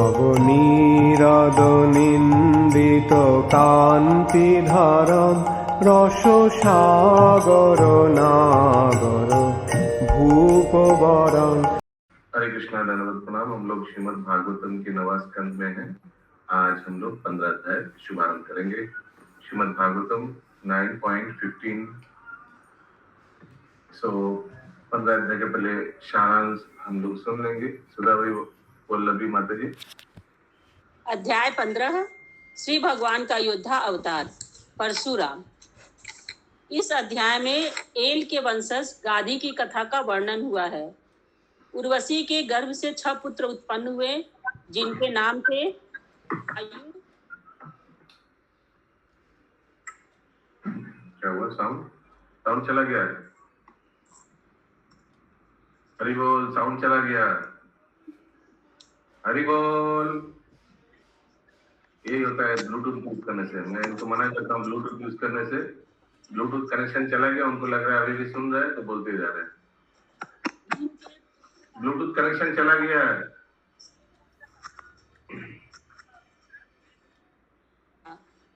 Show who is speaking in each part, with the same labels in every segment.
Speaker 1: নবনীরদনিন্দিত কান্তিধারম রসসাগর नागर भूपवरम।
Speaker 2: हरे कृष्णा, धन्यवाद, प्रणाम। हम लोग श्रीमद् भागवतम के नवा स्कंद में हैं। आज हम लोग 15 अध्याय शुभारंभ करेंगे। श्रीमद् भागवतम 9.15। सो 15 अध्याय के पहले सारांश हम लोग सुन लेंगे। सुधा भाई, वल्लभी माता जी।
Speaker 3: अध्याय 15, श्री भगवान का योद्धा अवतार परशुराम। इस अध्याय में एल के वंशज गाधी की कथा का वर्णन हुआ है। उर्वशी के गर्भ से 6 पुत्र उत्पन्न हुए, जिनके नाम थे आयु।
Speaker 2: क्या हुआ? साउंड चला गया। हरि बोल। साउंड चला गया। हरि बोल। यही होता है ब्लूटूथ यूज करने से। मैं इनको मना करता हूँ ब्लूटूथ यूज करने से। ब्लूटूथ कनेक्शन चला गया, उनको लग रहा है अभी भी सुन रहे हैं तो बोलते जा रहे हैं। ब्लूटूथ कनेक्शन चला गया है।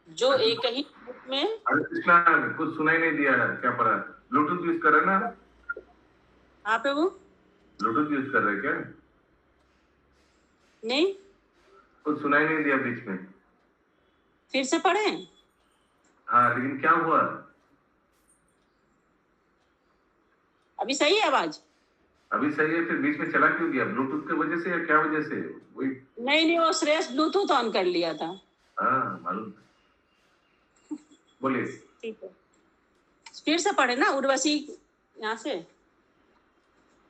Speaker 3: जो एक ही में
Speaker 2: अरे कृष्णा, कुछ सुनाई नहीं दिया है। क्या पड़ा? ब्लूटूथ यूज कर रहे ना
Speaker 3: आप? वो
Speaker 2: ब्लूटूथ यूज कर रहे क्या?
Speaker 3: नहीं,
Speaker 2: कुछ सुनाई नहीं दिया बीच में।
Speaker 3: फिर से पढ़ें।
Speaker 2: हाँ, लेकिन क्या हुआ?
Speaker 3: अभी सही है आवाज?
Speaker 2: अभी सही है, फिर बीच में चला क्यों गया? ब्लूटूथ की वजह से या क्या वजह से? वही
Speaker 3: नहीं, वो श्रेष्ठ ब्लूटूथ ऑन कर लिया था।
Speaker 2: हाँ, मालूम। बोलिए।
Speaker 3: ठीक है, फिर से पढ़े ना। उर्वशी, यहाँ से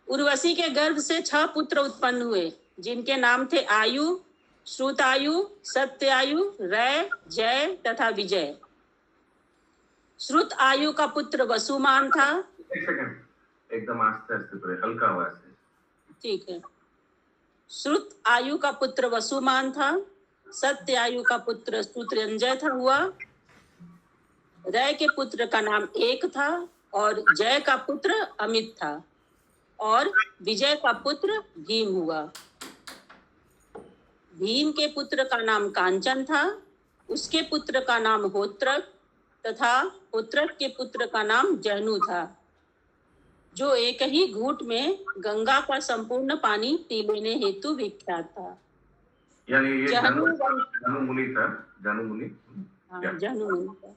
Speaker 3: उर्वशी के गर्भ से 6 पुत्र उत्पन्न हुए, जिनके नाम थे आयु, श्रुतायु, सत्यायु, रय, जय तथा विजय। श्रुत आयु का पुत्र वसुमान था।
Speaker 2: एक सेकंड, एकदम आस्ते आस्ते पढ़े, हल्का आवाज से।
Speaker 3: ठीक है। श्रुत आयु का पुत्र वसुमान था, सत्य आयु का पुत्र श्रुतरंजय था हुआ, रय के पुत्र का नाम एक था, और जय का पुत्र अमित था, और विजय का पुत्र भीम हुआ। भीम के पुत्र का नाम कांचन था, उसके पुत्र का नाम होत्रक तथा होत्रक के पुत्र का नाम जहनु था, जो एक ही घूंट में गंगा का संपूर्ण पानी पी लेने हेतु विख्यात था।
Speaker 2: यानी ये
Speaker 3: जहनु
Speaker 2: मुनि था। जहनु मुनि।
Speaker 3: हाँ, जहनु मुनि था।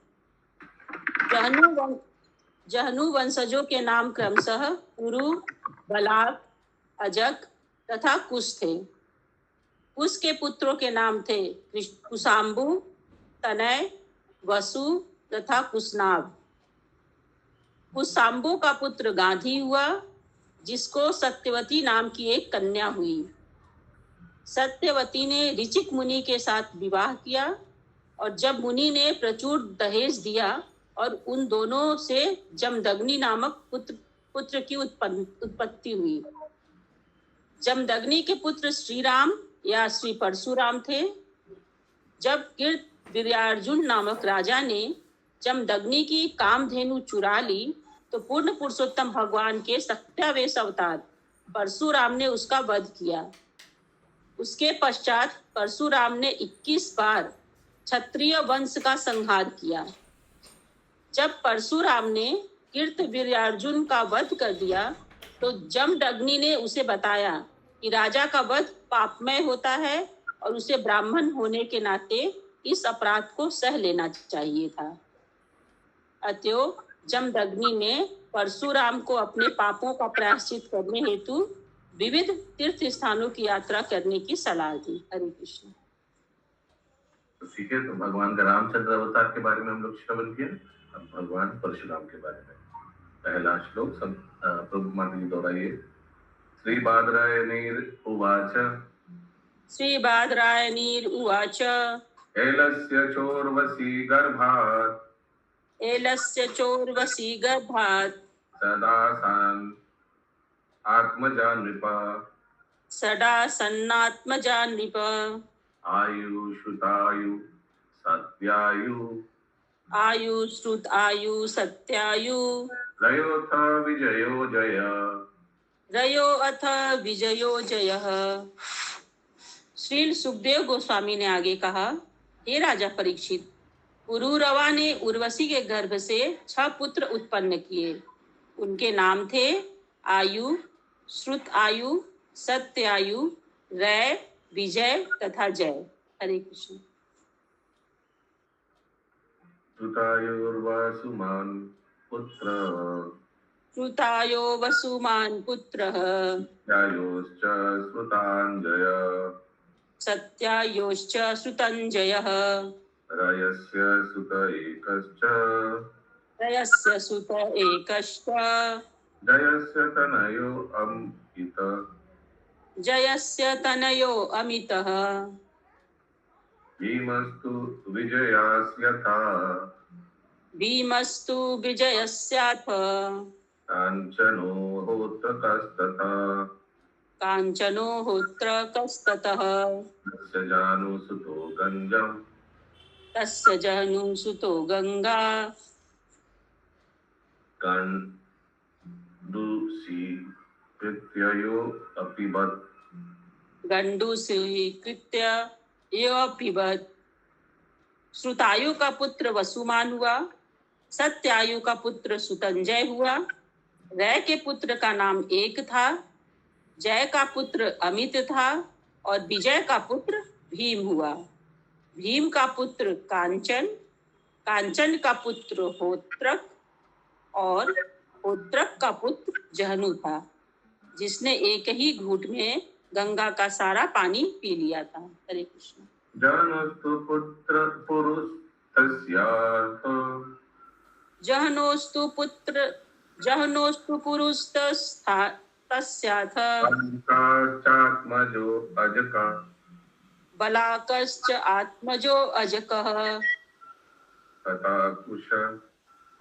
Speaker 3: जहनु वंशजों के नाम क्रमशः कुरु, बलाक, अजक तथा कुश थे। कुश के पुत्रों के नाम थे कुशाम्बु, तनय, वसु तथा कुशनाभ। कुशाम्बु का पुत्र गाधी हुआ, जिसको सत्यवती नाम की एक कन्या हुई। सत्यवती ने ऋचिक मुनि के साथ विवाह किया, और जब मुनि ने प्रचुर दहेज दिया और उन दोनों से जमदग्नि नामक पुत्र की उत्पत्ति हुई। जमदग्नि के पुत्र श्री राम या श्री परशुराम थे। जब कीर्तवीर्यार्जुन नामक राजा ने जमदग्नि की कामधेनु चुरा ली, तो पूर्ण पुरुषोत्तम भगवान के सत्यावेश अवतार परशुराम ने उसका वध किया। उसके पश्चात परशुराम ने 21 बार क्षत्रिय वंश का संहार किया। जब परशुराम ने कीर्तवीर्यार्जुन का वध कर दिया, तो जमदग्नि ने उसे बताया कि राजा का वध पापमय होता है और उसे ब्राह्मण होने के नाते इस अपराध को सह लेना चाहिए था। अतएव जमदग्नि ने परशुराम को अपने पापों का प्रायश्चित करने हेतु विविध तीर्थ स्थानों की यात्रा करने की सलाह दी। हरे कृष्ण।
Speaker 2: ठीक है, तो भगवान का रामचंद्र अवतार के बारे में हम लोग श्रवण किया। अब भगवान परशुराम के बारे में पहला श्लोक सब प्रभु माता जी दोहराइए। श्री बादरायणीर उवाच।
Speaker 3: श्री बादरायणीर उवाच।
Speaker 2: एलस्य चोर्वशी गर्भात् सदासन् आत्मजा नृप आयु श्रुतायु सत्यायु रयो अथ विजयो जयः।
Speaker 3: श्री सुखदेव गोस्वामी ने आगे कहा, हे राजा परीक्षित, पुरूरवा ने उर्वशी के गर्भ से 6 पुत्र उत्पन्न किए। उनके नाम थे आयु, श्रुत आयु, सत्य आयु, रय, विजय तथा जय। हरे कृष्ण।
Speaker 2: श्रुतायुर्वसुमान् पुत्रः
Speaker 3: श्रुतायो वसुमान् पुत्रः
Speaker 2: सत्यायोश्च श्रुताञ्जयः
Speaker 3: सत्यायोश्च श्रुतञ्जयः
Speaker 2: रयस्य सुत एकश्च
Speaker 3: रयस्य सुत एकश्च
Speaker 2: जयस्य तनयो अमितः
Speaker 3: जयस्य तनयो अमितः
Speaker 2: भीमस्तु विजयास्यथा
Speaker 3: भीमस्तु विजयस्याथ
Speaker 2: काञ्चनो होत्रकस्तथा
Speaker 3: काञ्चनो होत्रकस्ततः
Speaker 2: तस्य जानुसुतो गञ्जम्
Speaker 3: तस्य जनुसुतो गङ्गा
Speaker 2: गण्डूषीकृत्ययो अपिबत्
Speaker 3: गण्डूसीकृत्य एव पिबत्। श्रुतायु का पुत्र वसुमान हुआ, सत्यायु का पुत्र सुतंजय हुआ, रय के पुत्र का नाम एक था, जय का पुत्र अमित था और विजय का पुत्र भीम हुआ। भीम का पुत्र कांचन, कांचन का पुत्र होत्रक और होत्रक का पुत्र जहनु था, जिसने एक ही घूंट में गंगा का सारा पानी पी लिया था। हरे कृष्ण।
Speaker 2: जानस्तु पुत्र पुरुष तस्याथ
Speaker 3: जहनोस्तु पुरुष तस्याथ
Speaker 2: चात्मजो अजका
Speaker 3: बलाकश्च आत्मजो अजकः
Speaker 2: तथा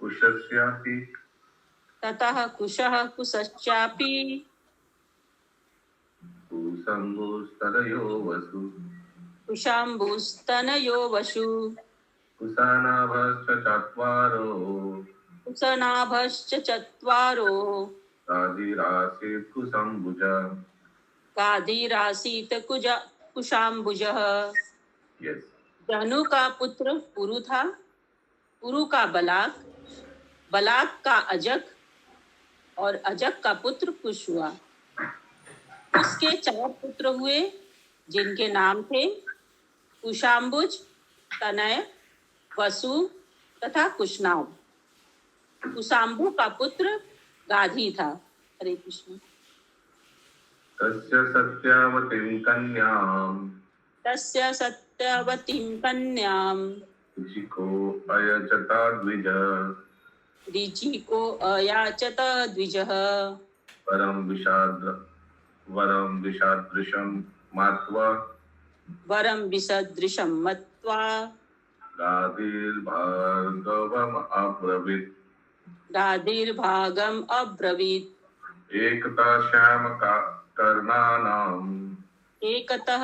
Speaker 2: कुशस्यापि
Speaker 3: ततः कुशः कुशश्चापि
Speaker 2: कुशम्भुस्तनयो वसु
Speaker 3: कुशाम्बुस्तनयो वसु
Speaker 2: कुशानाभश्च चत्वारो
Speaker 3: कुशनाभश्च चत्वारो
Speaker 2: आदिरासीत् कुशम्भुज
Speaker 3: गाधीरासीत् कुशाम्बुजः।
Speaker 2: यस
Speaker 3: जहनु का पुत्र पुरु था, पुरु का बलाक, बलाक का अजक और अजक का पुत्र कुश हुआ। उसके 4 पुत्र हुए, जिनके नाम थे कुशाम्बुज, तनय, वसु तथा कुशनाभ। कुशाम्बु का पुत्र गाधी था। हरे कृष्ण।
Speaker 2: तस्य सत्यावतीं कन्याम् ऋषिको अयचता
Speaker 3: द्विजः
Speaker 2: वरं विषादृशं मत्वा गाधिर्भागम् अब्रवीत् एकतः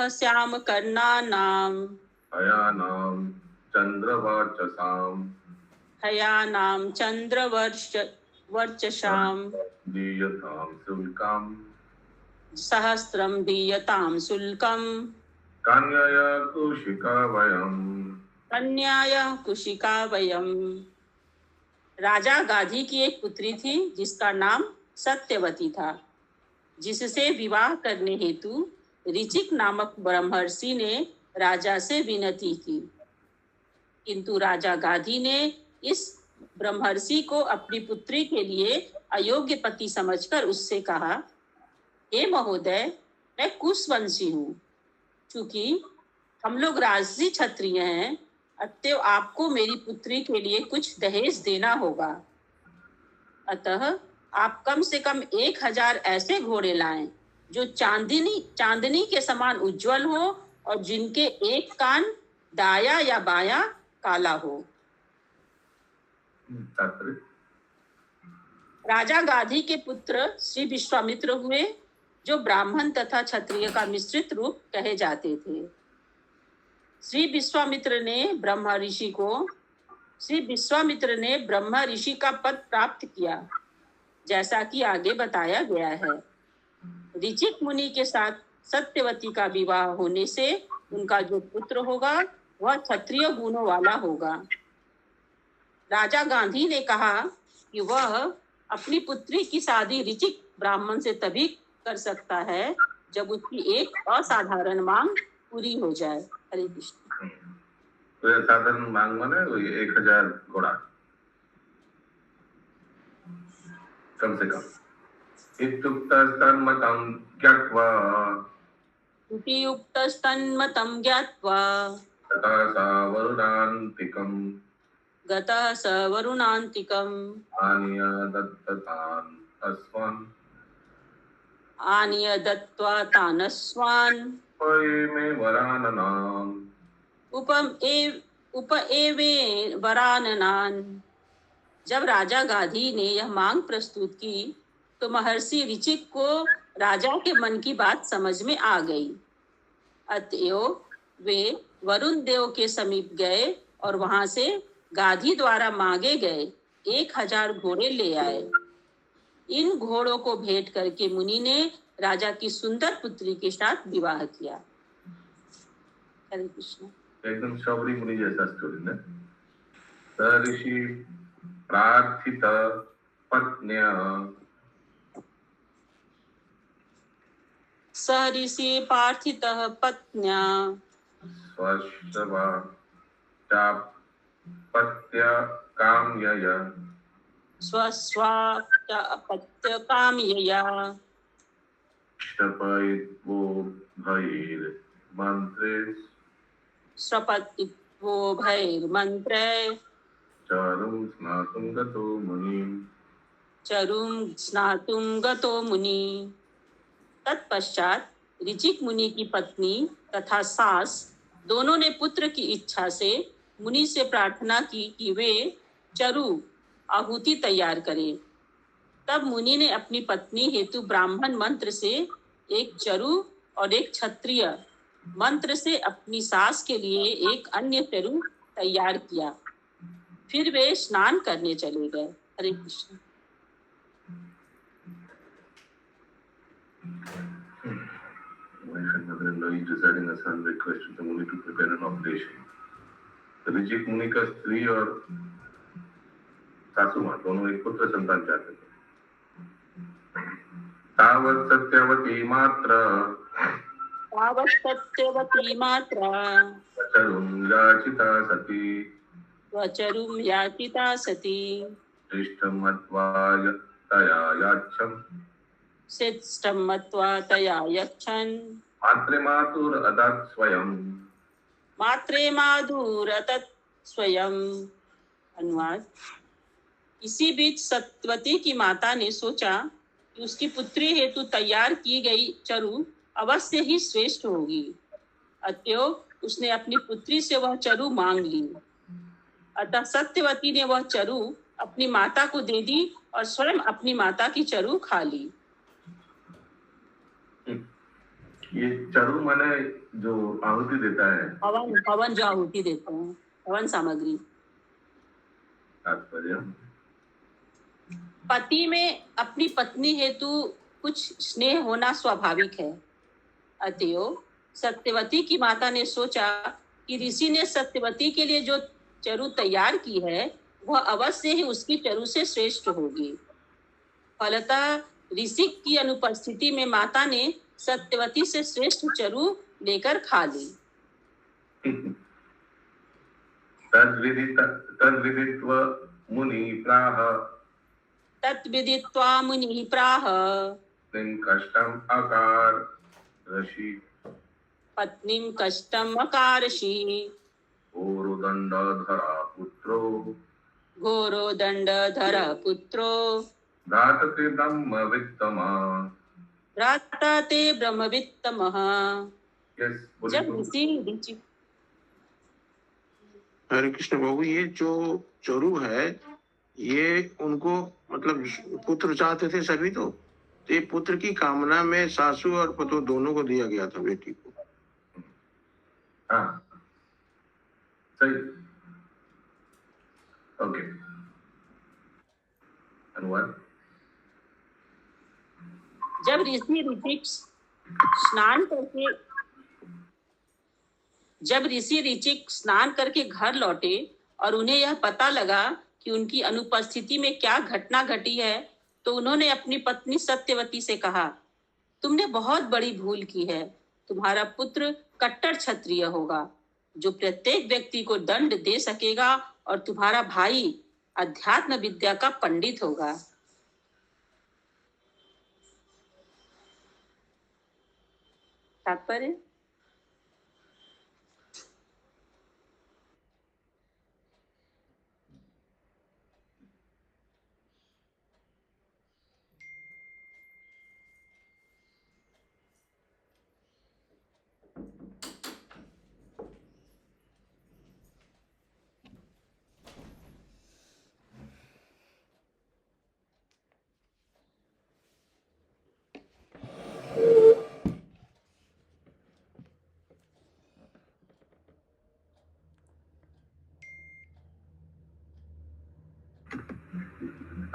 Speaker 2: श्यामकर्णानां हयानां चन्द्रवर्चसां दीयतां शुल्कम्
Speaker 3: सहस्रं दीयतां शुल्कम्
Speaker 2: कन्याया कुशिका वयम्।
Speaker 3: राजा गाधी की एक पुत्री थी जिसका नाम सत्यवती था, जिससे विवाह करने हेतु ऋचिक नामक ब्रह्मर्षि ने राजा से विनती की, किंतु राजा गाधी ने इस ब्रह्मर्षि को अपनी पुत्री के लिए अयोग्य पति समझकर उससे कहा, हे महोदय, मैं कुशवंशी हूँ। चूंकि हम लोग राजसी क्षत्रिय हैं, अतएव आपको मेरी पुत्री के लिए कुछ दहेज देना होगा। अतः आप कम से कम 1000 ऐसे घोड़े लाएं जो चांदनी के समान उज्जवल हो और जिनके एक कान दाया या बाया काला हो। राजा गाधी के पुत्र श्री विश्वामित्र हुए, जो ब्राह्मण तथा क्षत्रिय का मिश्रित रूप कहे जाते थे। श्री विश्वामित्र ने ब्रह्मा ऋषि का पद प्राप्त किया, जैसा कि आगे बताया गया है। ऋचिक मुनि के साथ सत्यवती का विवाह होने से उनका जो पुत्र होगा वह क्षत्रिय गुणों वाला होगा। राजा गांधी ने कहा कि वह अपनी पुत्री की शादी ऋचिक ब्राह्मण से तभी कर सकता है जब उसकी एक असाधारण मांग पूरी हो जाए। हरे कृष्ण।
Speaker 2: तो ये साधारण मांग माने वही 1000 घोड़ा कम से कम। इत्युक्तस्तन्मतं ज्ञात्वा
Speaker 3: युक्तस्तन्मतं ज्ञात्वा
Speaker 2: तथा सा वरुणान्तिकम्
Speaker 3: गतः स वरुणान्तिकम्
Speaker 2: आनीय दत्ततान् अस्वान्
Speaker 3: आनीय दत्त्वा तानस्वान्
Speaker 2: मे वराननाम्
Speaker 3: उप एवे वराननान्। जब राजा गांधी ने यह मांग प्रस्तुत की तो महर्षि ऋचिक को राजा के मन की बात समझ में आ गई। अतएव वे वरुण देव के समीप गए और वहां से गांधी द्वारा मांगे गए 1000 घोड़े ले आए। इन घोड़ों को भेंट करके मुनि ने राजा की सुंदर पुत्री के साथ विवाह किया। हरे कृष्ण।
Speaker 2: एकदम शबरी मुनि जैसा स्टोरी ना। ऋषि प्रार्थित पत्न्या
Speaker 3: स ऋषि पार्थितः पत्न्या
Speaker 2: स्वश्रवा चापत्य काम्यया
Speaker 3: स्वस्वापत्य कामयया
Speaker 2: शपयित्वो भैर्मन्त्रे
Speaker 3: स्वपतित्वो भैर्मन्त्रे
Speaker 2: चारुं स्नातुं गतो मुनिम्
Speaker 3: चरुं स्नातुं गतो मुनि। तत्पश्चात ऋचिक मुनि की पत्नी तथा सास दोनों ने पुत्र की इच्छा से मुनि से प्रार्थना की कि वे चरु आहुति तैयार करें। तब मुनि ने अपनी पत्नी हेतु ब्राह्मण मंत्र से एक चरु और एक क्षत्रिय मंत्र से अपनी सास के लिए एक अन्य चरु तैयार किया। फिर वे स्नान करने चले गए। हरे Krishna.
Speaker 2: My mother-in-law is residing as son requested the Muni to prepare an oblation. तो ऋचिक मुनि का स्त्री और सासू माँ दोनों एक पुत्र संतान चाहते थे। तावत् सत्यवती मात्र वचरुं याचिता सती
Speaker 3: वचरुं याचिता सती
Speaker 2: शिष्टं मत्वा तया याच्छम्
Speaker 3: शिष्टं मत्वा तया यच्छन्
Speaker 2: मात्रे मातुर अदत् स्वयं
Speaker 3: मात्रे माधुरतत् स्वयं। अनुवाद। इसी बीच सत्यवती की माता ने सोचा कि उसकी पुत्री हेतु तैयार की गई चरु अवश्य ही श्रेष्ठ होगी। अतएव उसने अपनी पुत्री से वह चरु मांग ली। अतः सत्यवती ने वह चरु अपनी माता को दे दी और स्वयं अपनी माता की चरु खा ली।
Speaker 2: ये चरु माने जो आहुति देता है,
Speaker 3: हवन जो आहुति देते हैं, हवन सामग्री।
Speaker 2: तात्पर्य
Speaker 3: पति में अपनी पत्नी हेतु कुछ स्नेह होना स्वाभाविक है। अतएव सत्यवती की माता ने सोचा कि ऋषि ने सत्यवती के लिए जो चरु तैयार की है वह अवश्य ही उसकी चरु से श्रेष्ठ होगी। फलतः ऋषि की अनुपस्थिति में माता ने सत्यवती से श्रेष्ठ चरु लेकर खा ली।
Speaker 2: तद्विदित्वा
Speaker 3: मुनि प्राह
Speaker 2: कष्टम अकार ऋषि
Speaker 3: पत्नीं कष्टम अकारषि घोरो दंडधर पुत्रो
Speaker 2: धातते ब्रह्मवित्तमा
Speaker 3: भ्राता ते ब्रह्मवित्तमः। जब ऋषि
Speaker 4: हरे कृष्ण बाबू, ये जो चरु है ये उनको मतलब पुत्र चाहते थे सभी, तो ये पुत्र की कामना में सासू और पतो दोनों को दिया गया था बेटी को।
Speaker 2: हाँ सही। ओके, अनुवाद।
Speaker 3: जब ऋषि ऋषि ऋचिक स्नान करके घर लौटे और उन्हें यह पता लगा कि उनकी अनुपस्थिति में क्या घटना घटी है, तो उन्होंने अपनी पत्नी सत्यवती से कहा, तुमने बहुत बड़ी भूल की है। तुम्हारा पुत्र कट्टर क्षत्रिय होगा, जो प्रत्येक व्यक्ति को दंड दे सकेगा, और तुम्हारा भाई अध्यात्म विद्या का पंडित होगा। तात्पर्य,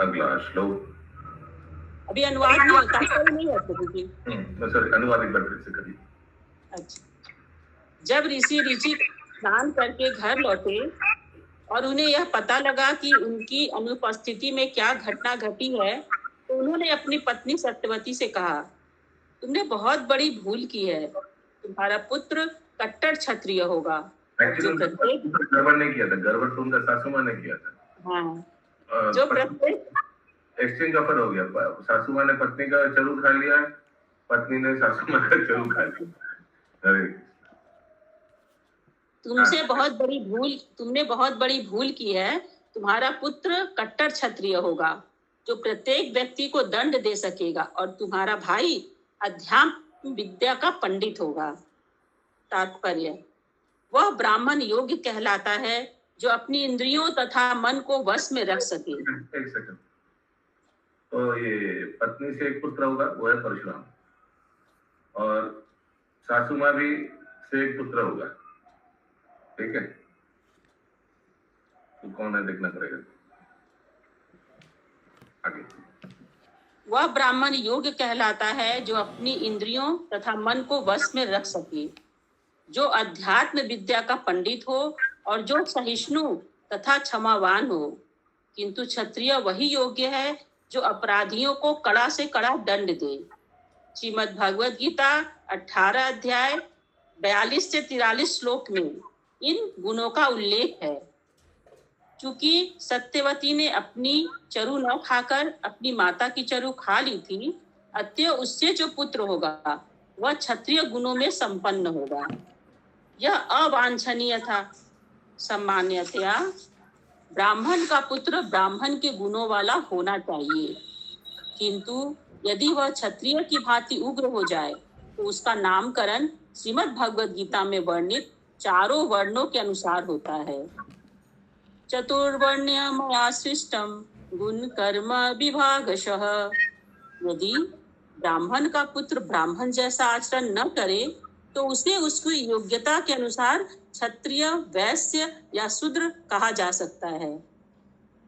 Speaker 2: अगला श्लोक।
Speaker 3: अभी अनुवाद नहीं होता, नहीं होता।
Speaker 2: सॉरी, अनुवाद एक बार फिर से करिए।
Speaker 3: अच्छा। जब ऋषि ऋचिक स्नान करके घर लौटे और उन्हें यह पता लगा कि उनकी अनुपस्थिति में क्या घटना घटी है, तो उन्होंने अपनी पत्नी सत्यवती से कहा, तुमने बहुत बड़ी भूल की है। तुम्हारा पुत्र कट्टर क्षत्रिय होगा।
Speaker 2: गड़बड़ नहीं किया था, गड़बड़ तो उनका सासू माँ ने किया था।
Speaker 3: हाँ, जो प्रत्येक
Speaker 2: एक्सचेंज ऑफर हो गया। सासू माँ ने पत्नी का चरू खा लिया, पत्नी ने सासू माँ का चरू खा लिया। अरे
Speaker 3: तुमने बहुत बड़ी भूल की है। तुम्हारा पुत्र कट्टर क्षत्रिय होगा, जो प्रत्येक व्यक्ति को दंड दे सकेगा, और तुम्हारा भाई अध्यात्म विद्या का पंडित होगा। तात्पर्य, वह ब्राह्मण योग्य कहलाता है जो अपनी इंद्रियों तथा मन को वश में रख सके।
Speaker 2: एक सेकंड। तो ये पत्नी से एक पुत्र होगा, वो है परशुराम, और सासू माँ भी से एक पुत्र होगा। ठीक है, तो कौन है देखना पड़ेगा आगे।
Speaker 3: वह ब्राह्मण योग्य कहलाता है जो अपनी इंद्रियों तथा मन को वश में रख सके, जो अध्यात्म विद्या का पंडित हो, और जो सहिष्णु तथा क्षमावान हो। किंतु क्षत्रिय वही योग्य है जो अपराधियों को कड़ा से कड़ा दंड दे। श्रीमद् भगवद गीता 18 अध्याय 42 से 43 श्लोक में इन गुणों का उल्लेख है। चूंकि सत्यवती ने अपनी चरु न खाकर अपनी माता की चरु खा ली थी, अतः उससे जो पुत्र होगा वह क्षत्रिय गुणों में संपन्न होगा। यह अवांछनीय था। सामान्यतया ब्राह्मण का पुत्र ब्राह्मण के गुणों वाला होना चाहिए, किंतु यदि वह क्षत्रिय की भांति उग्र हो जाए तो उसका नामकरण श्रीमद् भगवद गीता में वर्णित चारों वर्णों के अनुसार होता है। चतुर्वर्ण्य मया सृष्टम गुण कर्म विभागशः। यदि ब्राह्मण का पुत्र ब्राह्मण जैसा आचरण न करे तो उसे उसकी योग्यता के अनुसार क्षत्रिय, वैश्य या शूद्र कहा जा सकता है।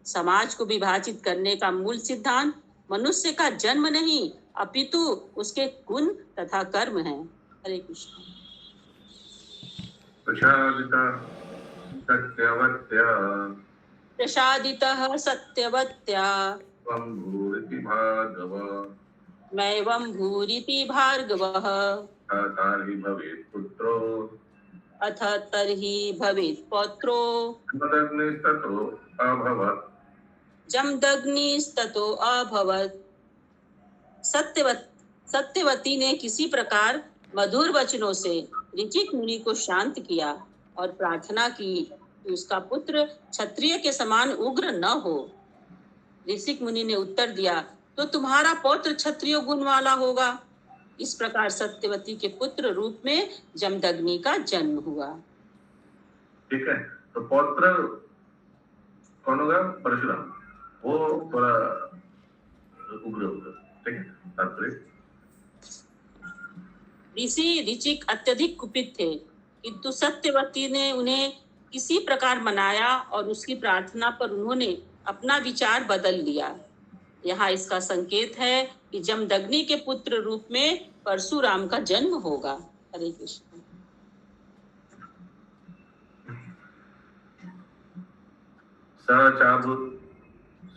Speaker 3: समाज को विभाजित करने का मूल सिद्धांत मनुष्य का जन्म नहीं, अपितु उसके गुण तथा कर्म है। हरे कृष्ण। प्रसादितः सत्यवत्या मैवं भूरिति भार्गवः अथ तर्हि भवेत् पौत्रो जमदग्निस्ततो अभवत्। सत्यवती ने किसी प्रकार मधुर वचनों से ऋचिक मुनि को शांत किया और प्रार्थना की कि उसका पुत्र क्षत्रिय के समान उग्र न हो। ऋषिक मुनि ने उत्तर दिया, तो तुम्हारा पौत्र क्षत्रिय गुण वाला होगा। इस प्रकार सत्यवती के पुत्र रूप में जमदग्नि का जन्म हुआ।
Speaker 2: ठीक है, तो पौत्र कौन होगा? परशुराम। वो थोड़ा उग्र होगा। ठीक है।
Speaker 3: ऋषि ऋचिक अत्यधिक कुपित थे, किंतु सत्यवती ने उन्हें किसी प्रकार मनाया और उसकी प्रार्थना पर उन्होंने अपना विचार बदल लिया। यहाँ इसका संकेत है कि जमदग्नि के पुत्र रूप में परशुराम का जन्म होगा। हरे कृष्ण।
Speaker 2: स चाभूत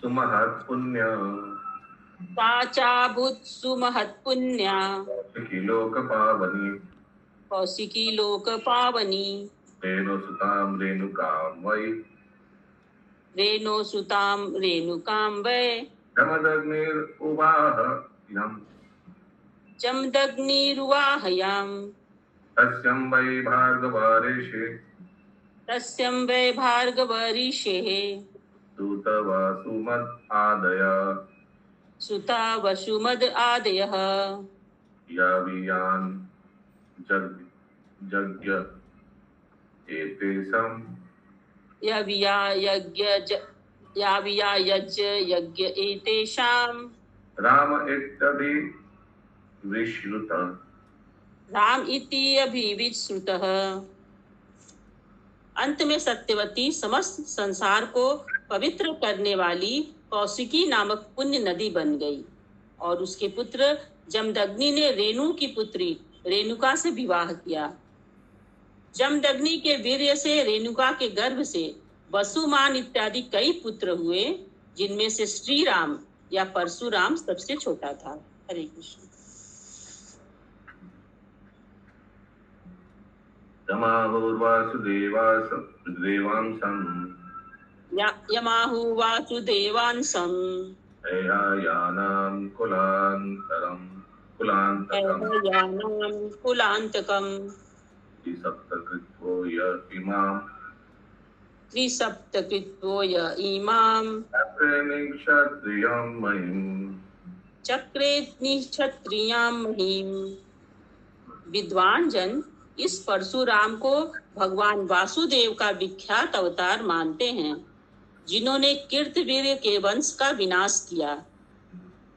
Speaker 2: सुमहत् पुण्य
Speaker 3: साचाभूत सुमहत् पुण्या
Speaker 2: कौशिकी लोक पावनी
Speaker 3: कौशिकी लोक पावनी
Speaker 2: रेणु सुताम रेणुकाम वै
Speaker 3: रेणो सुताम रेणुकां वै
Speaker 2: जमदग्निर उवाह यम
Speaker 3: जमदग्निरुवाहयाम
Speaker 2: तस्यं वै भार्गवारेषे
Speaker 3: तस्यं वै भार्गवरीषेः
Speaker 2: दूतवासुमत् आदय
Speaker 3: सुता वसुमद आदयः
Speaker 2: यावियान् जज्ञ एतेषां
Speaker 3: याविया यज्ञ यज्ञ एतेषां
Speaker 2: राम इत्यभि विश्रुत।
Speaker 3: राम इति अभिविश्रुतः। अंत में सत्यवती समस्त संसार को पवित्र करने वाली कौशिकी नामक पुण्य नदी बन गई और उसके पुत्र जमदग्नि ने रेणु की पुत्री रेणुका से विवाह किया। जमदग्नि के वीर्य से रेणुका के गर्भ से वसुमान इत्यादि कई पुत्र हुए, जिनमें से श्री राम या परशुराम सबसे छोटा था। हरे कृष्ण। यमाहु वासुदेवांसं
Speaker 2: यानां
Speaker 3: कुलांतकं त्रिसप्तकृत्वो य इमां चक्रे निक्षत्रियां महीम्। विद्वान जन इस परशुराम को भगवान वासुदेव का विख्यात अवतार मानते हैं, जिन्होंने कीर्तवीर्य के वंश का विनाश किया।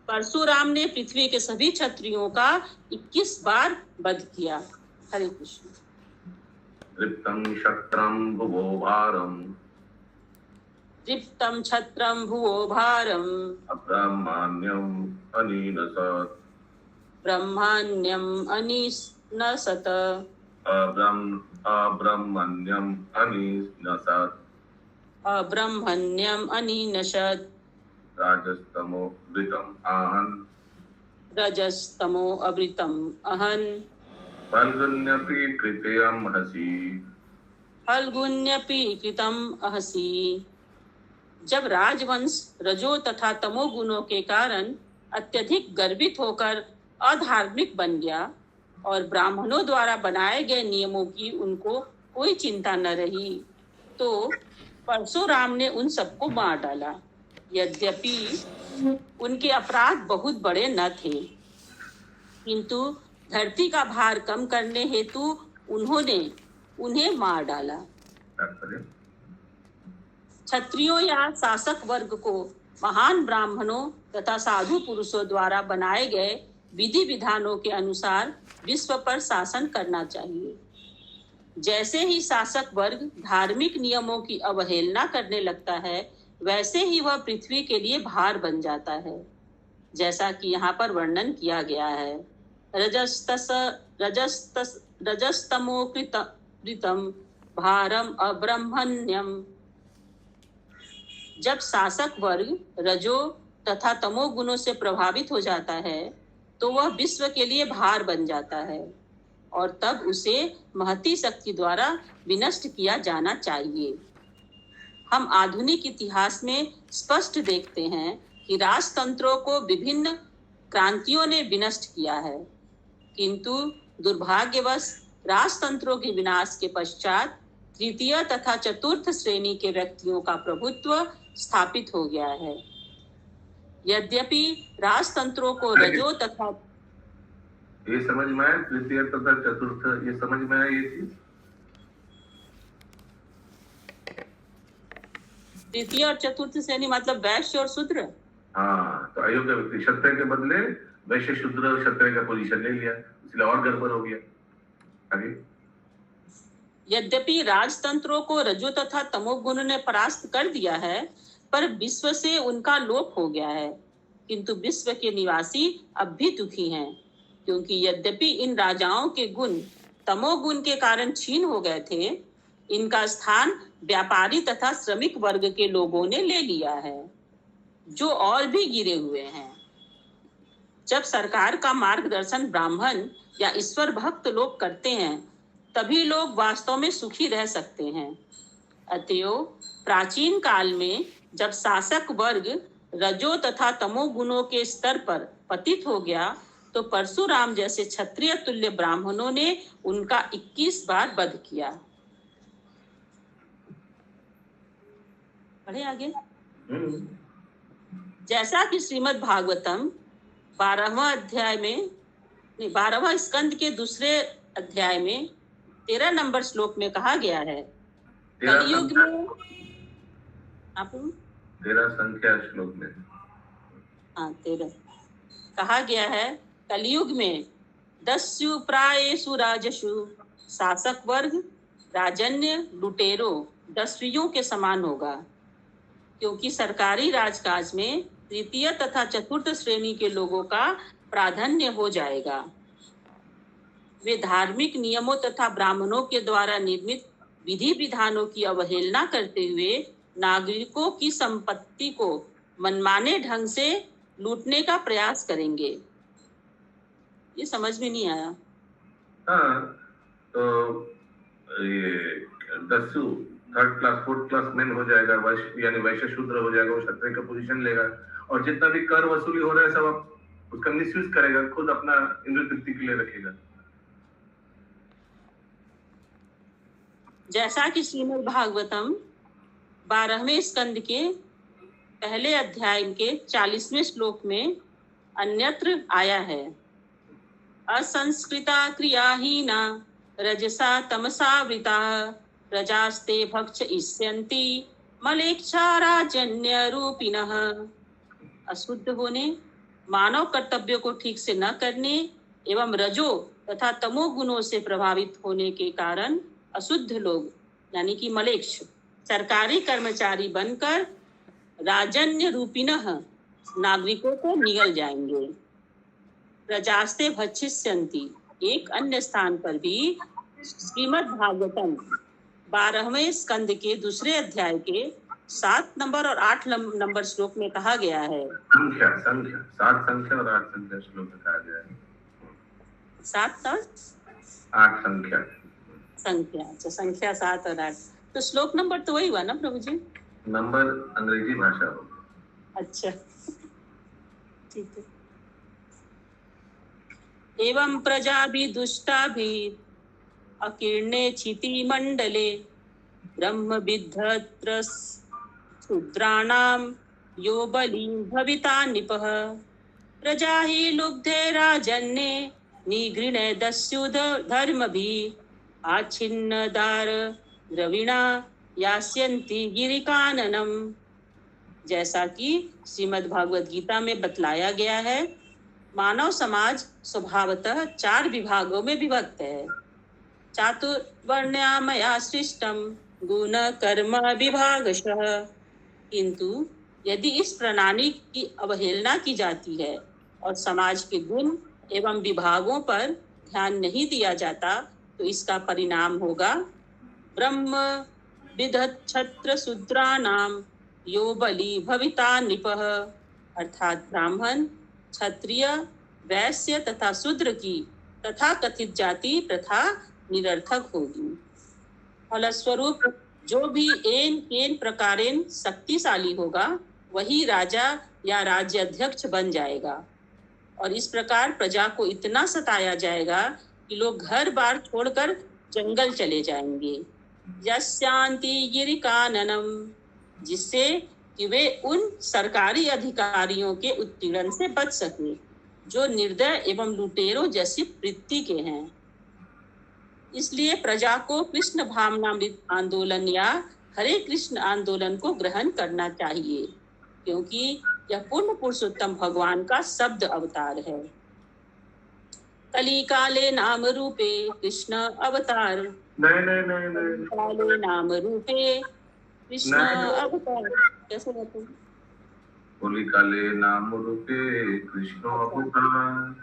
Speaker 3: परशुराम ने पृथ्वी के सभी क्षत्रियों का 21 बार वध किया। हरे कृष्ण।
Speaker 2: तृप्तं क्षत्रं भुवो भारम्
Speaker 3: तृप्तं क्षत्रं भुवो भारम्
Speaker 2: अब्रह्मण्यम् अनिनसत्
Speaker 3: ब्रह्मण्यम् अनिनसत्
Speaker 2: अब्रह्मण्यम् अनिनसत्
Speaker 3: अब्रह्मण्यम् अनिनशत्
Speaker 2: राजस्तमो वृतम् आहन्
Speaker 3: रजस्तमो अवृतम् अहन्
Speaker 2: फल्गुन्यपि कृतयम् हसि
Speaker 3: फल्गुन्यपि कृतम् अहसि। जब राजवंश रजो तथा तमो गुणों के कारण अत्यधिक गर्वित होकर अधार्मिक बन गया और ब्राह्मणों द्वारा बनाए गए नियमों की उनको कोई चिंता न रही, तो परशुराम ने उन सबको मार डाला। यद्यपि उनके अपराध बहुत बड़े न थे, किंतु धरती का भार कम करने हेतु उन्होंने उन्हें मार डाला। क्षत्रियों या शासक वर्ग को महान ब्राह्मणों तथा साधु पुरुषों द्वारा बनाए गए विधि विधानों के अनुसार विश्व पर शासन करना चाहिए। जैसे ही शासक वर्ग धार्मिक नियमों की अवहेलना करने लगता है, वैसे ही वह पृथ्वी के लिए भार बन जाता है, जैसा कि यहाँ पर वर्णन किया गया है। रजस्तमोकृतं भारम अब्रह्मण्यम। जब शासक वर्ग रजो तथा तमो गुणों से प्रभावित हो जाता है, तो वह विश्व के लिए भार बन जाता है और तब उसे महती शक्ति द्वारा विनष्ट किया जाना चाहिए। हम आधुनिक इतिहास में स्पष्ट देखते हैं कि राजतंत्रों को विभिन्न क्रांतियों ने विनष्ट किया है, किंतु दुर्भाग्यवश राजतंत्रों के विनाश के पश्चात तृतीय तथा चतुर्थ श्रेणी के व्यक्तियों का प्रभुत्व स्थापित हो गया है। यद्यपि राजतंत्रों को रजो तथा
Speaker 2: ये समझ में आया, तृतीय तथा चतुर्थ ये समझ में आया। ये चीज
Speaker 3: तृतीय और चतुर्थ श्रेणी मतलब वैश्य और शूद्र।
Speaker 2: हाँ, तो अयोग्य व्यक्ति क्षत्रिय के बदले वैश्य शूद्र और क्षत्रिय का पोजीशन ले लिया, इसलिए और गड़बड़ हो गया। आगे
Speaker 3: यद्यपि राजतंत्रों को रजो तथा तमोगुण ने परास्त कर दिया है, पर विश्व से उनका लोप हो गया है, किंतु विश्व के निवासी अब भी दुखी हैं, क्योंकि यद्यपि इन राजाओं के गुण तमोगुण के कारण क्षीण हो गए थे, इनका स्थान व्यापारी तथा श्रमिक वर्ग के लोगों ने ले लिया है, जो और भी गिरे हुए हैं। जब सरकार का मार्गदर्शन ब्राह्मण या ईश्वर भक्त लोग करते हैं, तभी लोग वास्तव में सुखी रह सकते हैं। अतएव प्राचीन काल में जब शासक वर्ग रजो तथा तमो गुणों के स्तर पर पतित हो गया, तो परशुराम जैसे क्षत्रिय तुल्य ब्राह्मणों ने उनका 21 बार वध किया। पढ़े आगे। जैसा कि श्रीमद् भागवतम 12वां अध्याय में 12वां स्कंद के दूसरे अध्याय में 13 नंबर श्लोक में कहा गया है, कलयुग में आप
Speaker 2: 13 संख्या श्लोक में
Speaker 3: 13 कहा गया है, कलयुग में दस्यु प्रायेषु राजसु शासक वर्ग राजन्य लुटेरों दस्युओं के समान होगा, क्योंकि सरकारी राजकाज में तृतीय तथा चतुर्थ श्रेणी के लोगों का प्राधान्य हो जाएगा। वे धार्मिक नियमों तथा ब्राह्मणों के द्वारा निर्मित विधि विधानों की अवहेलना करते हुए नागरिकों की संपत्ति को मनमाने ढंग से लूटने का प्रयास करेंगे। ये समझ में नहीं आया।
Speaker 2: हाँ, तो ये दस्यु third class fourth class man हो जाएगा, वैश्य यानी वैश्य शूद्र हो जाएगा, वो क्षत्रिय का पोजीशन लेगा, और जितना भी कर वसूली हो रहा है सब उसका मिसयूज करेगा, खुद अपना इंद्र तृप्ति के लिए रखेगा।
Speaker 3: जैसा कि श्रीमद् भागवतम 12वें स्कंद के पहले अध्याय के 40वें श्लोक में अन्यत्र आया है, असंस्कृता क्रियाहीना रजसा तमसावृता प्रजास्ते भक्ष इष्यन्ति मलेच्छाराजन्य रूपिणः। अशुद्ध होने, मानव कर्तव्यों को ठीक से न करने एवं रजो तथा तमो गुणों से प्रभावित होने के कारण अशुद्ध लोग यानी कि मलेच्छ सरकारी कर्मचारी बनकर राजन्य रूपिणः नागरिकों को निगल जाएंगे। प्रजास्ते भक्षिष्यन्ति, एक अन्य स्थान पर भी श्रीमद् भागवतम 12वें स्कंद के दूसरे अध्याय के 7 नंबर और 8 नंबर श्लोक में कहा गया है,
Speaker 2: संख्या 7 संख्या और 8 संख्या श्लोक में कहा गया है।
Speaker 3: 7 और
Speaker 2: 8 संख्या
Speaker 3: अच्छा, संख्या 7 और 8। तो श्लोक नंबर तो वही हुआ ना प्रभु जी?
Speaker 2: नंबर अंग्रेजी भाषा हो।
Speaker 3: अच्छा, ठीक है। एवं प्रजा भी दुष्टा भी अकीर्णे क्षिति मंडले ब्रह्म विद्धत्र शूद्राणाम यो बलि भविता निपः प्रजा ही लुब्धे राजन्ये निगृणे दस्यु धर्म भी आच्छिन्न दार द्रविणा यास्यन्ति गिरिकाननम। जैसा कि श्रीमद् भागवत गीता में बतलाया गया है, मानव समाज स्वभावतः 4 विभागों में विभक्त है। चातुर्वर्ण्यामया सृष्टम गुण कर्म विभागशः। किंतु यदि इस प्रणाली की अवहेलना की जाती है और समाज के गुण एवं विभागों पर ध्यान नहीं दिया जाता, तो इसका परिणाम होगा ब्रह्म विदधत् क्षत्र शूद्राणाम यो बलि भविता नृपः, अर्थात ब्राह्मण क्षत्रिय वैश्य तथा शूद्र की तथा कथित जाति प्रथा निरर्थक होगी। फलस्वरूप जो भी एन प्रकारेण शक्तिशाली होगा वही राजा या राज्य अध्यक्ष बन जाएगा, और इस प्रकार प्रजा को इतना सताया जाएगा कि लोग घर बार छोड़कर जंगल चले जाएंगे। यस्यांति गिरिकाननम, जिससे कि वे उन सरकारी अधिकारियों के उत्पीड़न से बच सके जो निर्दय एवं लुटेरों जैसी वृत्ति के हैं। इसलिए प्रजा को कृष्ण भावनामृत आंदोलन या हरे कृष्ण आंदोलन को ग्रहण करना चाहिए, क्योंकि यह पूर्ण पुरुषोत्तम भगवान का शब्द अवतार है। कली काले नाम रूपे कृष्ण अवतार,
Speaker 2: नहीं
Speaker 3: काले नाम रूपे कृष्ण अवतार, कैसे कहते हैं?
Speaker 2: होली काले नाम रूपे कृष्ण अवतार।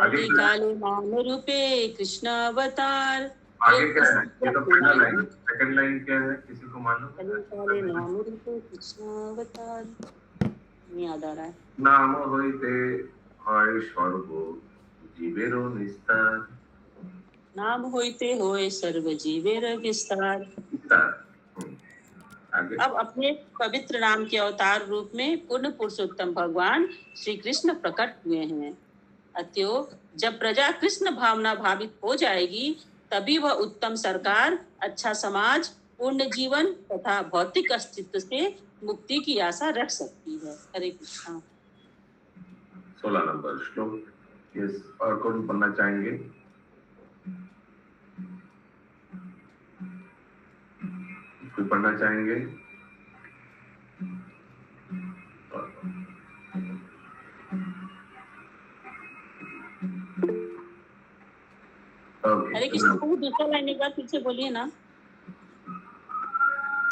Speaker 2: आगे क्या है?
Speaker 3: काले नाम रूपे कृष्ण अवतार।
Speaker 2: आगे क्या है? ये तो पहला लाइन, सेकंड लाइन क्या है? किसी को मालूम है?
Speaker 3: काले नाम रूपे कृष्ण अवतार, नहीं याद आ रहा है।
Speaker 2: नाम হইতে হয় স্বর্গ জীবেরও নিস্তার।
Speaker 3: नाम होते होए सर्व जीवेर विस्तार।
Speaker 2: विस्तार। आगे
Speaker 3: अब अपने पवित्र नाम के अवतार रूप में पूर्ण पुरुषोत्तम भगवान श्री कृष्ण प्रकट हुए हैं। अतएव जब प्रजा कृष्ण भावना भावित हो जाएगी, तभी वह उत्तम सरकार, अच्छा समाज, पूर्ण जीवन तथा भौतिक अस्तित्व से मुक्ति की आशा रख सकती है। हरे कृष्णा।
Speaker 2: 16 नंबर श्लोक। यस, और कौन पढ़ना चाहेंगे? कोई पढ़ना चाहेंगे?
Speaker 3: हरे कृष्ण प्रभु, दूसरा लाइन एक बार फिर से बोलिए ना।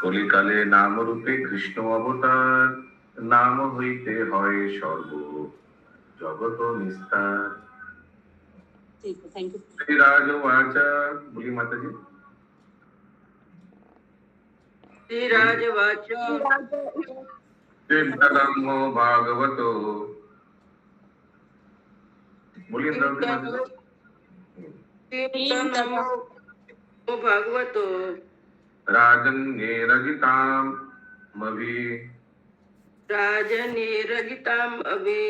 Speaker 2: কলিকালে নাম রূপে কৃষ্ণ অবতার, নাম হইতে হয় স্বর্গ জগত নিস্তার।
Speaker 3: ठीक है, थैंक यू।
Speaker 2: श्री राजवाचा, बोली माता जी।
Speaker 5: श्री राजवाच
Speaker 2: ब्रह्मो भागवतो, बोलिए द्रौपदी माता जी।
Speaker 5: भागवतो
Speaker 2: राजन्ये रगिताम मभि
Speaker 5: राजनेरगिताम् अभि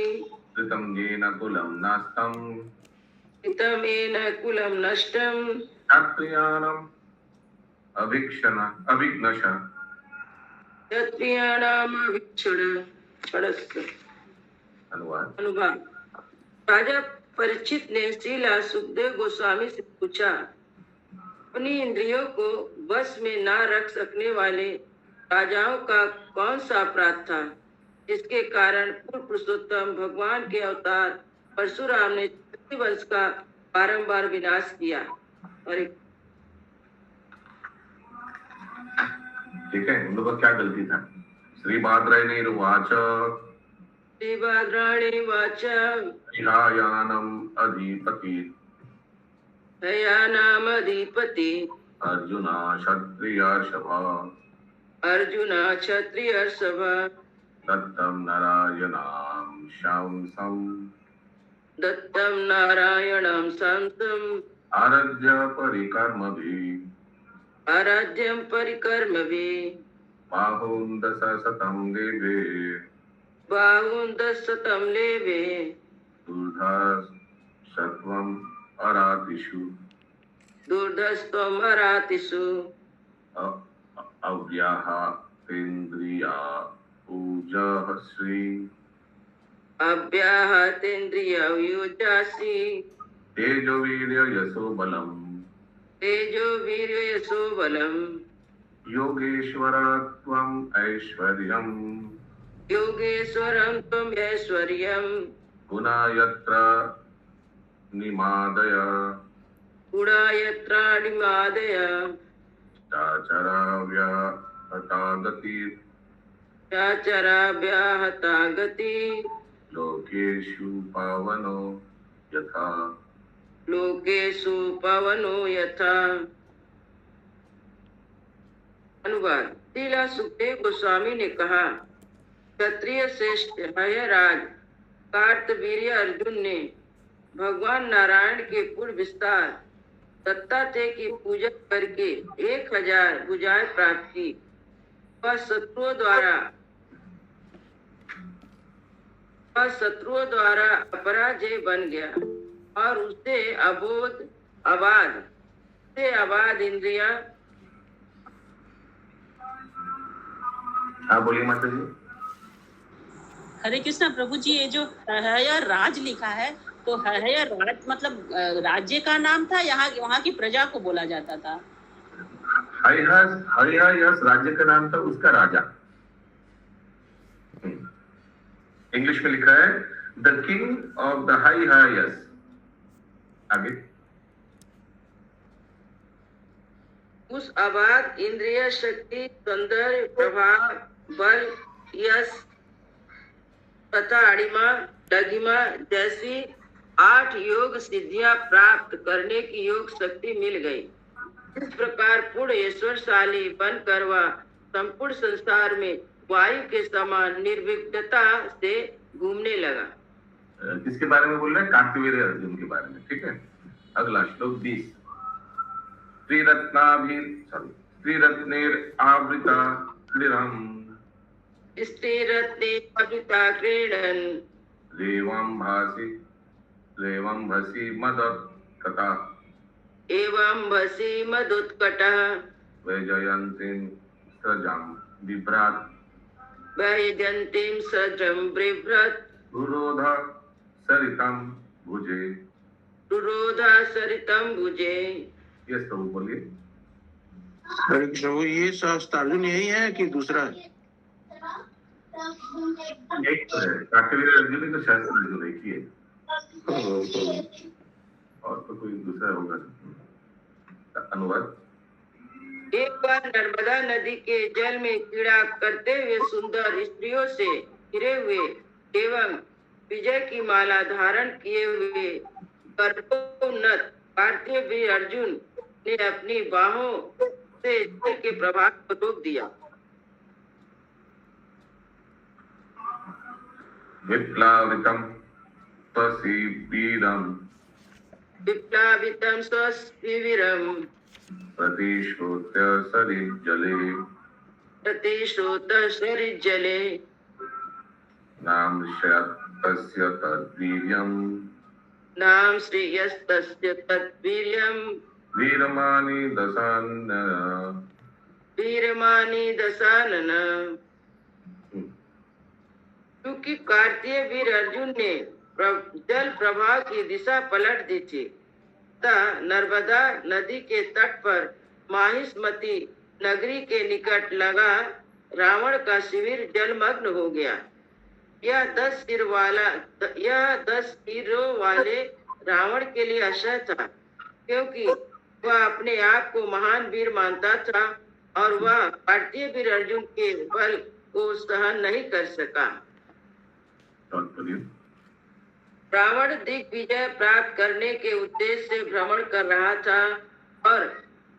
Speaker 2: कृतं येन कुलं नास्तं
Speaker 5: हितमेन कुलं नष्टम्
Speaker 2: क्षत्रियाणाम् अभिघ्नश।
Speaker 5: क्षत्रियाणाम् अभिक्षण।
Speaker 2: अनुवाद।
Speaker 5: अनुभाग। राजा परीक्षित ने श्रीला सुखदेव गोस्वामी से पूछा, अपनी इंद्रियों को बस में ना रख सकने वाले राजाओं का कौन सा अपराध था, जिसके कारण पूर्ण पुरुषोत्तम भगवान के अवतार परशुराम ने क्षत्रिय वंश का बारंबार विनाश किया। और
Speaker 2: ठीक है, उन लोगों का क्या गलती था? श्री भाद्रायणी रुवाच
Speaker 5: श्रीभद्राणी वाचा
Speaker 2: विहायानम अधिपति
Speaker 5: दयानामधिपति
Speaker 2: अर्जुना क्षत्रियर्षभा
Speaker 5: अर्जुन क्षत्रिय सभा
Speaker 2: दत्तम नारायणाम शांसम
Speaker 5: दत्तम नारायणं संसम
Speaker 2: आराध्य परिकर्मभिः
Speaker 5: आराध्यं परिकर्मभिः
Speaker 2: बाहुं दशशतं देवे
Speaker 5: बाहुं दशशतं लेवे
Speaker 2: दुर्धर्षत्वम् अरातिषु
Speaker 5: दुर्धस्त्वम् अरातिषु
Speaker 2: अव्याहतेन्द्रिया पूजः श्री
Speaker 5: अव्याहतेन्द्रिययुजासि
Speaker 2: तेजोवीर्य यशो बलम्
Speaker 5: तेजो वीर्य यशो बलम्
Speaker 2: योगेश्वरत्वम् ऐश्वर्यम्
Speaker 5: योगेश्वरं त्वम् ऐश्वर्यम्
Speaker 2: गुणायत्र निमादय
Speaker 5: गुणायत्राणिमादय
Speaker 2: चाचराव्याहतागति
Speaker 5: चाचराव्याहता गति
Speaker 2: लोकेषु पावनो यथा
Speaker 5: लोकेषु पवनो यथा। अनुवाद। श्रीला सुखदेव गोस्वामी ने कहा, क्षत्रिय श्रेष्ठ हयराज कार्तवीर्य अर्जुन ने भगवान नारायण के पूर्ण विस्तार दत्तात्रेय की पूजा करके 1000 भुजाएं प्राप्त की। वह शत्रुओं द्वारा अपराजय बन गया और उसे अबाध इंद्रिया।
Speaker 2: हाँ बोलिए माता जी।
Speaker 3: हरे कृष्णा प्रभु जी, ये जो हय राज लिखा है, तो हय राज मतलब राज्य का नाम था, यहाँ वहाँ की प्रजा को बोला जाता था।
Speaker 2: हरिहस राज्य का नाम था, उसका राजा। इंग्लिश में लिखा है द किंग ऑफ द हरिहस। आगे।
Speaker 5: उस अबाध इंद्रिय शक्ति, सौंदर्य, प्रभाव, बल, यश तथा अणिमा डगिमा जैसी 8 योग सिद्धियां प्राप्त करने की योग शक्ति मिल गई। इस प्रकार पूर्ण ऐश्वर्यशाली बनकर वह संपूर्ण संसार में वायु के समान निर्विघ्नता से घूमने लगा।
Speaker 2: किसके बारे में बोल रहे हैं? कार्तवीर अर्जुन के बारे में। ठीक है, अगला श्लोक 20। स्त्रीरत्नेर आवृता क्रीडम
Speaker 5: स्त्रीरत्ने आवृता क्रीडन्
Speaker 2: रेवं भसी मदत्कता
Speaker 5: एवं भसी मदुत्कटः
Speaker 2: वैजयन्तीं सजं बिभ्रात्
Speaker 5: वैजयन्तीं सजं बिभ्रत्
Speaker 2: रुरोध सरितं भुजे।
Speaker 5: रुरोधा सरितं भुजे।
Speaker 2: ये सब बोलिए।
Speaker 4: हरे कृष्ण। वो ये सहस्त्रार्जुन यही है कि दूसरा है?
Speaker 2: एक तो है कार्तवीर अर्जुन, तो शास्त्र अर्जुन एक ही है, और तो कोई दूसरा होगा। अनुवाद।
Speaker 5: एक बार नर्मदा नदी के जल में क्रीड़ा करते हुए सुंदर स्त्रियों से घिरे हुए एवं विजय की माला धारण किए हुए गर्भोन्नत भारतीय वीर अर्जुन ने अपनी बाहों से जल के प्रवाह को रोक दिया।
Speaker 2: विप्लावितं स्वशिबिरं
Speaker 5: विप्लावितं स्वशिबिरं
Speaker 2: प्रतिश्रुत्य सरिज्जले
Speaker 5: प्रतिश्रुतः सरिज्जले
Speaker 2: नामश्रयस्तस्य तद्वीर्यं
Speaker 5: नाम श्रेयस्तस्य तद्वीर्यं
Speaker 2: वीरमानि दशानन।
Speaker 5: वीरमानि दशानन। क्योंकि कार्तीय वीर अर्जुन ने जल प्रवाह की दिशा पलट दी थी, तथा नर्मदा नदी के तट पर माहिष्मती नगरी के निकट लगा रावण का शिविर जलमग्न हो गया। यह 10 सिरों वाले रावण के लिए आशय था, क्योंकि वह अपने आप को महान वीर मानता था और वह भारतीय वीर अर्जुन के बल को सहन नहीं कर सका। रावण दिग्विजय प्राप्त करने के उद्देश्य से भ्रमण कर रहा था और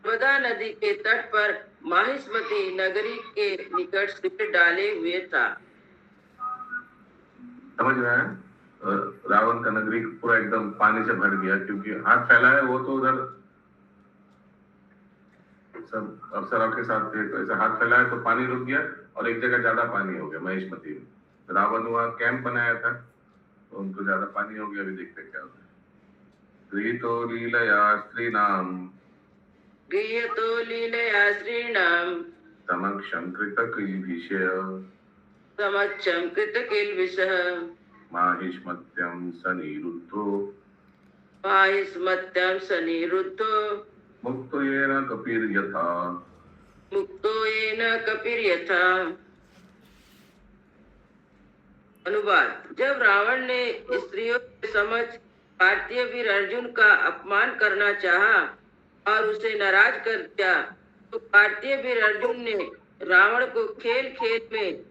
Speaker 5: नर्मदा नदी के तट पर माहिष्मती नगरी के निकट शिविर डाले हुए था।
Speaker 2: समझ रहे हैं? रावण का नगरी पूरा एकदम पानी से भर गया, क्योंकि हाथ फैला है वो तो उधर सब अफसरों के साथ थे, तो ऐसा हाथ फैला है तो पानी रुक गया और एक जगह ज्यादा पानी हो गया महिष्मती में। रावण वहां कैंप बनाया था तो उनको ज्यादा पानी हो गया। अभी देखते क्या होता है। गृहीतो लीलया स्त्रीणाम
Speaker 5: गृहीतो लीलया स्त्रीणाम
Speaker 2: समक्षं कृतकिल्बिषय
Speaker 5: समक्षं कृतकिल्बिषः
Speaker 2: माहिष्मत्यं सनिरुद्धो
Speaker 5: माहिष्मत्यं सनिरुद्धो
Speaker 2: मुक्तो येन कपिर्यथा।
Speaker 5: मुक्तो येन कपिर्यथा। अनुवाद। जब रावण ने स्त्रियों के समक्ष भारतीय वीर अर्जुन का अपमान करना चाहा और उसे नाराज कर दिया, तो भारतीय वीर अर्जुन ने रावण को खेल खेल में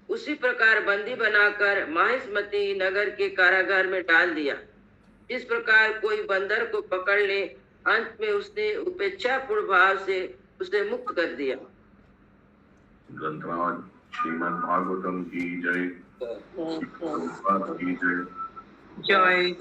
Speaker 5: उसी प्रकार बंदी बनाकर माहिष्मती नगर के कारागार में डाल दिया। इस प्रकार कोई बंदर को पकड़ ले, अंत में उसने उपेक्षापूर्ण भाव से उसे मुक्त कर दिया।
Speaker 2: ग्रंथराज श्रीमद् भागवतम की जय। की जय।
Speaker 6: जय।